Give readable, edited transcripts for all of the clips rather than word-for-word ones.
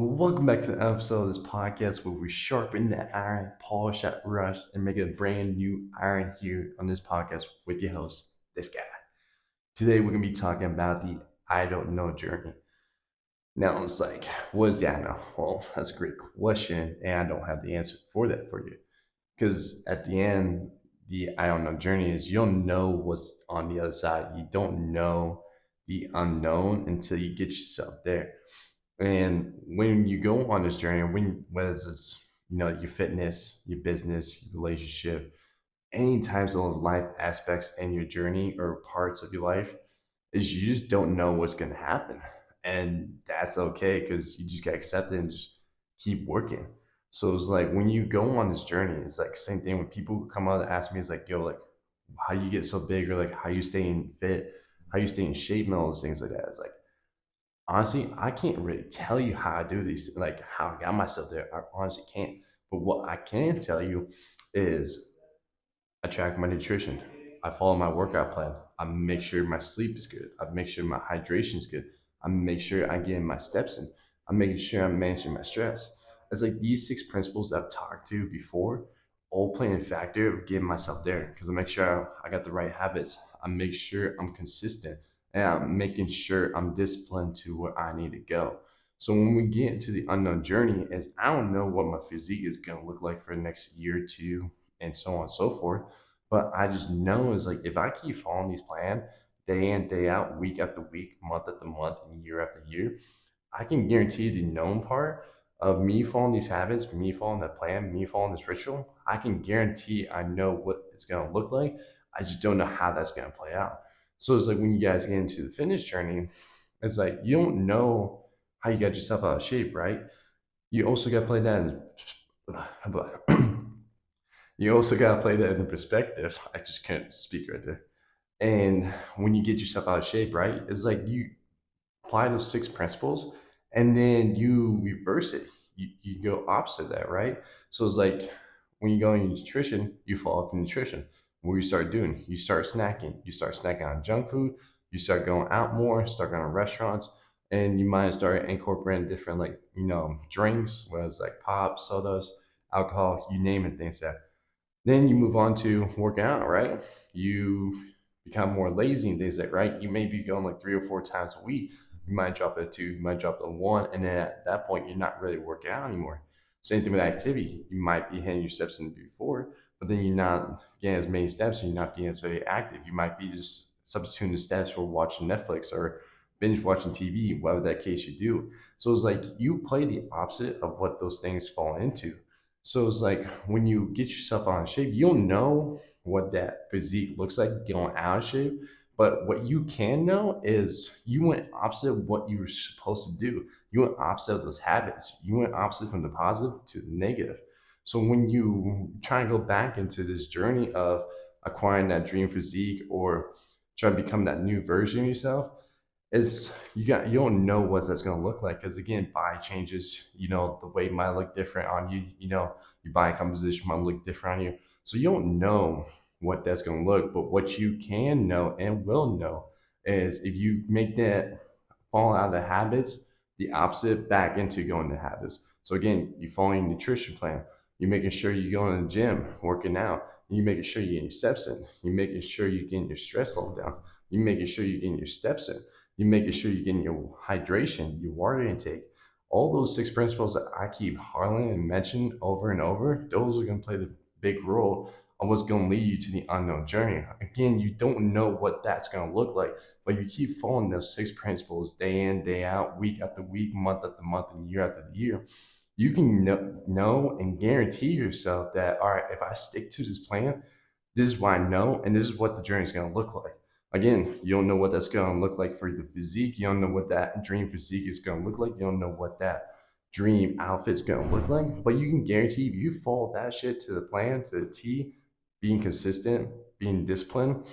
Welcome back to the episode of this podcast where we sharpen the iron, polish that rust, and make a brand new iron here on this podcast with your host, this guy. Today we're gonna be talking about the I don't know journey. Now it's like, what is the I know? Well, that's a great question, and I don't have the answer for that for you. Because at the end, the I don't know journey is you don't know what's on the other side. You don't know the unknown until you get yourself there. And when you go on this journey, when whether it's your fitness, your business, your relationship, any types of life aspects in your journey or parts of your life, is you just don't know what's going to happen, and that's okay because you just got to accept it and just keep working. So it's like when you go on this journey, it's like same thing when people come out and ask me, it's like, yo, like how you get so big, or like how you staying fit, how you stay in shape, and all those things like that. It's like honestly, I can't really tell you how I do these, like how I got myself there. I honestly can't. But what I can tell you is I track my nutrition. I follow my workout plan. I make sure my sleep is good. I make sure my hydration is good. I make sure I get my steps in. I'm making sure I'm managing my stress. It's like these six principles that I've talked to before all playing a factor of getting myself there because I make sure I got the right habits. I make sure I'm consistent and I'm making sure I'm disciplined to where I need to go. So when we get into the unknown journey, is I don't know what my physique is going to look like for the next year or two, and so on and so forth. But I just know is like if I keep following these plans day in, day out, week after week, month after month, and year after year, I can guarantee the known part of me following these habits, me following the plan, me following this ritual, I can guarantee I know what it's gonna look like. I just don't know how that's gonna play out. So it's like when you guys get into the fitness journey, it's like you don't know how you got yourself out of shape, right? You also got to play that in, you also got to play that in perspective. I just can't speak right there. And when you get yourself out of shape, right, it's like you apply those six principles and then you reverse it. You go opposite of that, right? So it's like when you go in nutrition, you fall off in nutrition. What you start doing, you start snacking. You start snacking on junk food. You start going out more, start going to restaurants, and you might start incorporating different like drinks, whether it's like pop, sodas, alcohol, you name it, things that then you move on to working out, right? You become more lazy and things like that, right? You may be going like 3 or 4 times a week. You might drop it to two, you might drop it to one, and then at that point, you're not really working out anymore. Same thing with activity. You might be hitting your steps in before, but then you're not getting as many steps and you're not being as very active. You might be just substituting the steps for watching Netflix or binge watching TV, whatever that case you do. So it's like you play the opposite of what those things fall into. So it's like when you get yourself out of shape, you'll know what that physique looks like going out of shape. But what you can know is you went opposite of what you were supposed to do. You went opposite of those habits. You went opposite from the positive to the negative. So when you try and go back into this journey of acquiring that dream physique or trying to become that new version of yourself, is you don't know what that's going to look like because again body changes, the weight might look different on you, your body composition might look different on you, so you don't know what that's going to look. But what you can know and will know is if you make that fall out of the habits, the opposite back into going to habits. So again, you following your nutrition plan, you're making sure you're going to the gym working out, you're making sure you're getting your steps in, you're making sure you're getting your stress level down, you're making sure you're getting your steps in, you're making sure you're getting your hydration, your water intake. All those six principles that I keep harling and mention over and over, those are going to play the big role on what's going to lead you to the unknown journey. Again, you don't know what that's going to look like, but you keep following those six principles day in, day out, week after week, month after month, and year after year. You can know and guarantee yourself that, all right, if I stick to this plan, this is what I know, and this is what the journey is going to look like. Again, you don't know what that's going to look like for the physique. You don't know what that dream physique is going to look like. You don't know what that dream outfit's going to look like. But you can guarantee if you follow that shit to the plan, to the T, being consistent, being disciplined,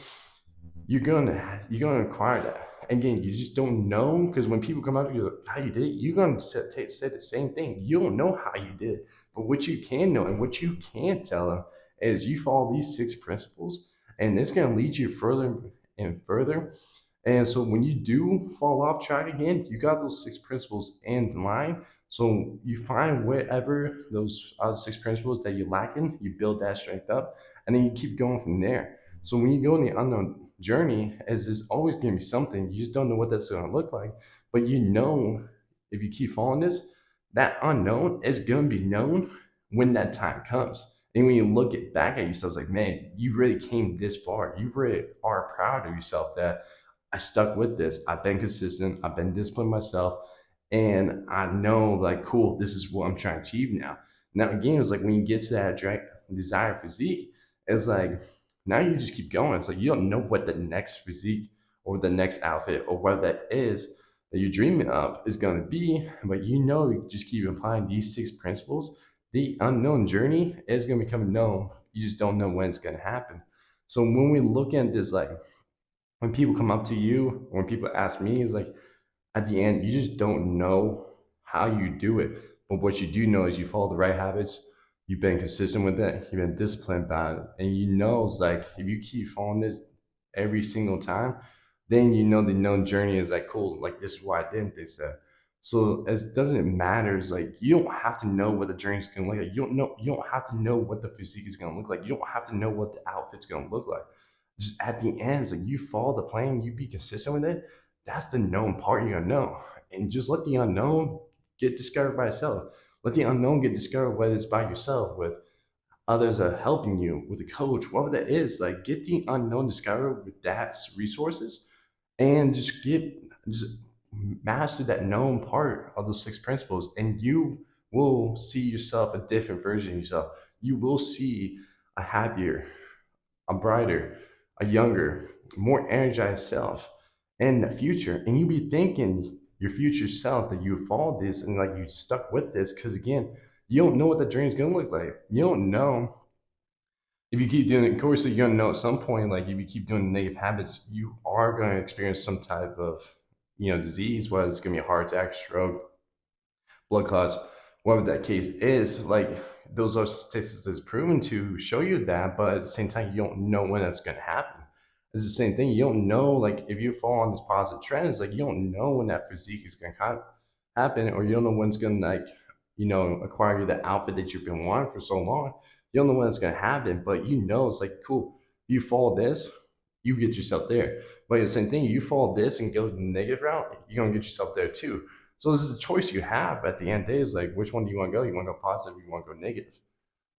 you're gonna acquire that. Again, you just don't know because when people come up to you, how you did it, you're gonna say the same thing. You don't know how you did it, but what you can know and what you can tell them is you follow these six principles, and it's gonna lead you further and further. And so when you do fall off track again, you got those six principles in line. So you find whatever those other six principles that you're lacking, you build that strength up, and then you keep going from there. So when you go on the unknown journey, as there's always going to be something, you just don't know what that's going to look like. But you know, if you keep following this, that unknown is going to be known when that time comes. And when you look it back at yourself, it's like, man, you really came this far. You really are proud of yourself that I stuck with this. I've been consistent. I've been disciplined myself. And I know, like, cool, this is what I'm trying to achieve now. Now, again, it's like when you get to that desired physique, it's like now you just keep going. It's like you don't know what the next physique or the next outfit or what that is that you're dreaming of is going to be, but you just keep applying these six principles. The unknown journey is going to become known. You just don't know when it's going to happen. So when we look at this, like when people come up to you, when people ask me, is like at the end, you just don't know how you do it. But what you do know is you follow the right habits, you've been consistent with it, you've been disciplined about it. And you know it's like if you keep following this every single time, then you know the known journey is like cool, like this is why I did this that. So it doesn't matter. It's like you don't have to know what the journey's gonna look like. You don't have to know what the physique is gonna look like. You don't have to know what the outfit's gonna look like. Just at the end, it's like you follow the plan, you be consistent with it. That's the known part you're gonna know. And just let the unknown get discovered by itself. Let the unknown get discovered, whether it's by yourself, with others are helping you, with a coach, whatever that is. Like get the unknown discovered with that resources, and just master that known part of those six principles, and you will see yourself a different version of yourself. You will see a happier, a brighter, a younger, more energized self in the future. And you be thinking your future self that you followed this and like you stuck with this because again, you don't know what the journey is gonna look like. You don't know if you keep doing it. Of course, you're gonna know at some point. Like if you keep doing negative habits, you are gonna experience some type of disease, whether it's gonna be a heart attack, stroke, blood clots, whatever that case is. Like those are statistics that's proven to show you that, but at the same time, you don't know when that's going to happen. It's the same thing. You don't know, like if you fall on this positive trend, it's like you don't know when that physique is going to happen, or you don't know when it's going to like acquire you the outfit that you've been wanting for so long. You don't know when it's going to happen, but you know it's like cool. You follow this, you get yourself there. But the same thing, you follow this and go the negative route, you're gonna get yourself there too. So this is a choice you have at the end of the day is like which one do you want to go? You want to go positive, or you want to go negative.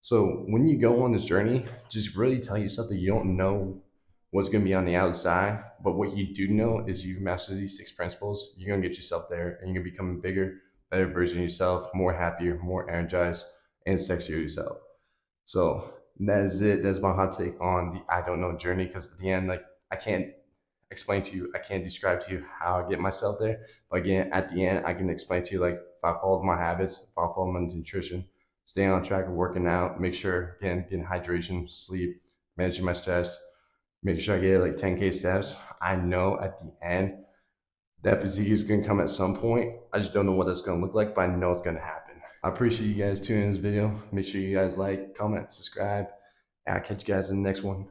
So when you go on this journey, just really tell yourself that you don't know what's going to be on the outside, but what you do know is you master these six principles. You're going to get yourself there, and you're going to become a bigger, better version of yourself, more happier, more energized, and sexier yourself. So that is it. That's my hot take on the I don't know journey. Because at the end, like I can't explain to you, I can't describe to you how I get myself there. But again, at the end, I can explain to you like if I follow my habits, if I follow my nutrition, stay on track of working out, make sure again getting hydration, sleep, managing my stress, making sure I get like 10K steps. I know at the end that physique is gonna come at some point. I just don't know what that's gonna look like, but I know it's gonna happen. I appreciate you guys tuning in this video. Make sure you guys like, comment, subscribe, and I'll catch you guys in the next one.